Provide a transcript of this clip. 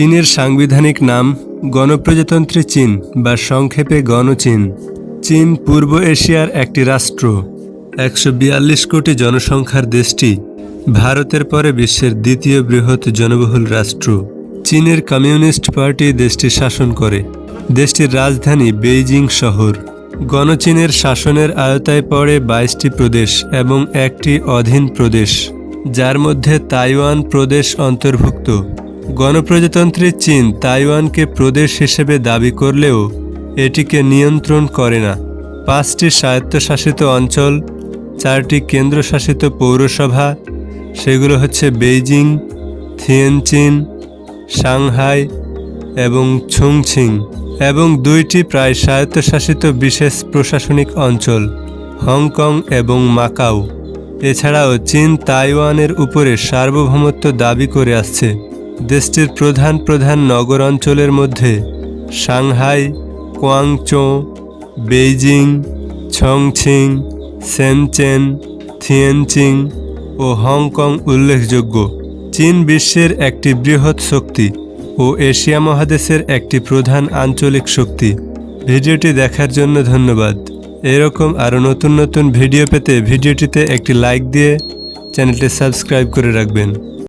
চীনের সাংবিধানিক নাম গণপ্রজাতন্ত্রী চীন বা সংক্ষেপে গণচীন। চীন পূর্ব এশিয়ার একটি রাষ্ট্র। 142 কোটি জনসংখ্যার দেশটি ভারতের পরে বিশ্বের দ্বিতীয় বৃহৎ জনবহুল রাষ্ট্র। চীনের কমিউনিস্ট পার্টি দেশটি শাসন করে। দেশটির রাজধানী বেইজিং শহর। গণচীনের শাসনের আওতায় পড়ে 22টি প্রদেশ এবং একটি অধীন প্রদেশ, যার মধ্যে তাইওয়ান প্রদেশ অন্তর্ভুক্ত। গণপ্রজাতন্ত্রী চীন তাইওয়ানকে প্রদেশ হিসেবে দাবি করলেও এটিকে নিয়ন্ত্রণ করে না। 5টি স্বায়ত্তশাসিত অঞ্চল, 4টি কেন্দ্রশাসিত পৌরসভা, সেগুলো হচ্ছে বেইজিং, থিয়েনচিন, সাংহাই এবং ছুংছিং, এবং 2টি প্রায় স্বায়ত্তশাসিত বিশেষ প্রশাসনিক অঞ্চল, হংকং এবং মাকাও। এছাড়াও চীন তাইওয়ানের উপরে সার্বভৌমত্ব দাবি করে আসছে। দেশটির প্রধান প্রধান নগর অঞ্চলের মধ্যে সাংহাই, কোয়াংচৌ, বেইজিং, ছংছিং, শেনচেন, থিয়েনচিং ও হংকং উল্লেখযোগ্য। চীন বিশ্বের একটি বৃহৎ শক্তি ও এশিয়া মহাদেশের একটি প্রধান আঞ্চলিক শক্তি। ভিডিওটি দেখার জন্য ধন্যবাদ। এরকম আরও নতুন নতুন ভিডিও পেতে ভিডিওটিতে একটি লাইক দিয়ে চ্যানেলটি সাবস্ক্রাইব করে রাখবেন।